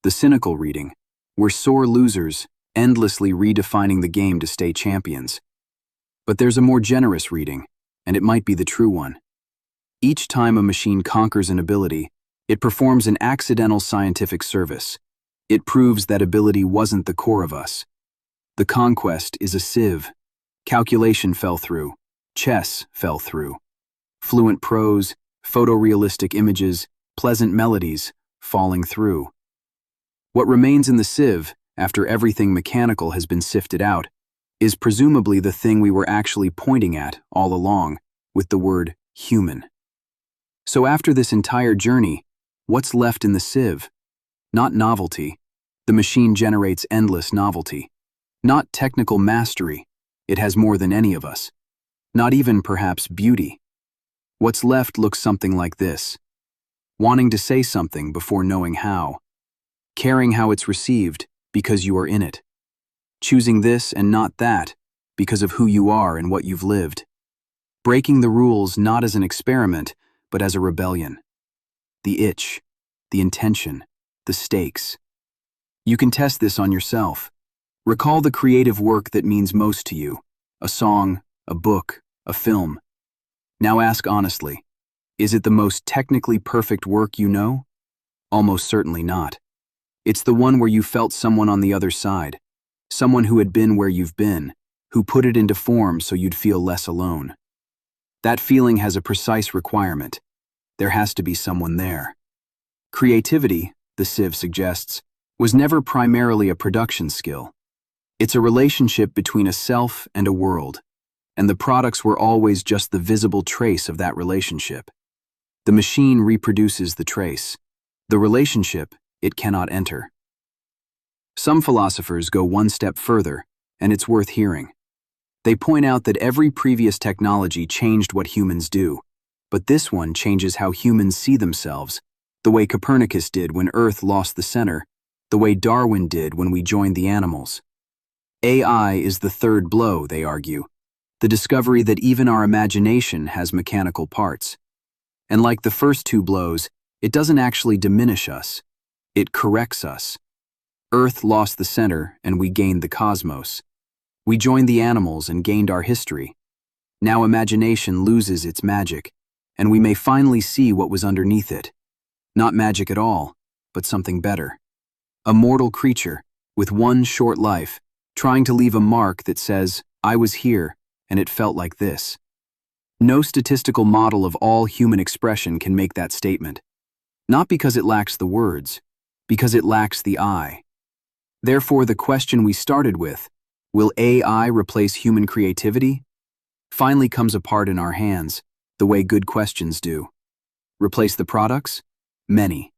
The cynical reading, we're sore losers, endlessly redefining the game to stay champions. But there's a more generous reading, and it might be the true one. Each time a machine conquers an ability, it performs an accidental scientific service. It proves that ability wasn't the core of us. The conquest is a sieve. Calculation fell through. Chess fell through. Fluent prose, photorealistic images, pleasant melodies, falling through. What remains in the sieve, after everything mechanical has been sifted out, is presumably the thing we were actually pointing at all along, with the word human. So after this entire journey, what's left in the sieve? Not novelty. The machine generates endless novelty. Not technical mastery. It has more than any of us. Not even, perhaps, beauty. What's left looks something like this. Wanting to say something before knowing how. Caring how it's received because you are in it. Choosing this and not that because of who you are and what you've lived. Breaking the rules not as an experiment, but as a rebellion. The itch, the intention, the stakes. You can test this on yourself. Recall the creative work that means most to you. A song, a book, a film. Now ask honestly, is it the most technically perfect work you know? Almost certainly not. It's the one where you felt someone on the other side, someone who had been where you've been, who put it into form so you'd feel less alone. That feeling has a precise requirement. There has to be someone there. Creativity, the Sieve suggests, was never primarily a production skill. It's a relationship between a self and a world, and the products were always just the visible trace of that relationship. The machine reproduces the trace. The relationship, it cannot enter. Some philosophers go one step further, and it's worth hearing. They point out that every previous technology changed what humans do, but this one changes how humans see themselves, the way Copernicus did when Earth lost the center, the way Darwin did when we joined the animals. AI is the third blow, they argue, the discovery that even our imagination has mechanical parts. And like the first two blows, it doesn't actually diminish us. It corrects us. Earth lost the center and we gained the cosmos. We joined the animals and gained our history. Now imagination loses its magic, and we may finally see what was underneath it. Not magic at all, but something better. A mortal creature, with one short life, trying to leave a mark that says, I was here, and it felt like this. No statistical model of all human expression can make that statement. Not because it lacks the words, because it lacks the I. Therefore, the question we started with, will AI replace human creativity? Finally comes apart in our hands, the way good questions do. Replace the products? Many.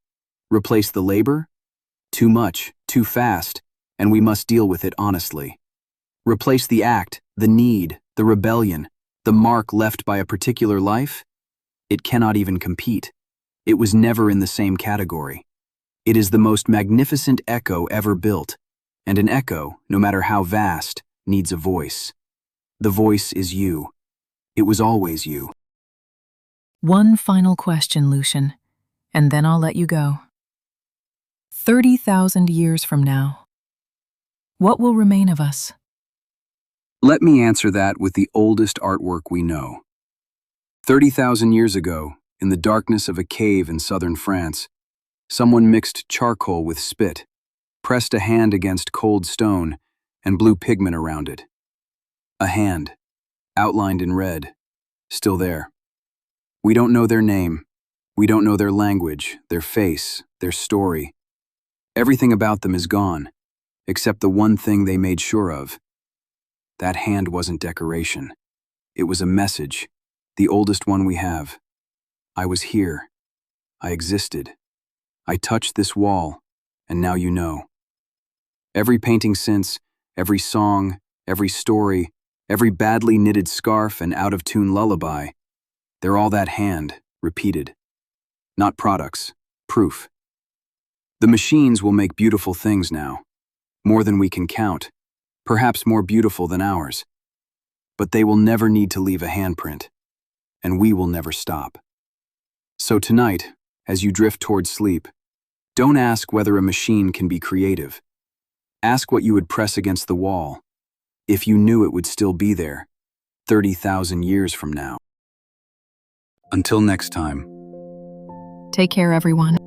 Replace the labor? Too much, too fast, and we must deal with it honestly. Replace the act, the need, the rebellion, the mark left by a particular life? It cannot even compete. It was never in the same category. It is the most magnificent echo ever built, and an echo, no matter how vast, needs a voice. The voice is you. It was always you. One final question, Lucian, and then I'll let you go. 30,000 years from now, what will remain of us? Let me answer that with the oldest artwork we know. 30,000 years ago, in the darkness of a cave in southern France, someone mixed charcoal with spit, pressed a hand against cold stone, and blew pigment around it. A hand, outlined in red, still there. We don't know their name. We don't know their language, their face, their story. Everything about them is gone, except the one thing they made sure of. That hand wasn't decoration. It was a message, the oldest one we have. I was here. I existed. I touched this wall, and now you know. Every painting since, every song, every story, every badly knitted scarf and out-of-tune lullaby, they're all that hand, repeated. Not products, proof. The machines will make beautiful things now, more than we can count, perhaps more beautiful than ours. But they will never need to leave a handprint. and we will never stop. So tonight, as you drift towards sleep, don't ask whether a machine can be creative. Ask what you would press against the wall if you knew it would still be there 30,000 years from now. Until next time. Take care, everyone.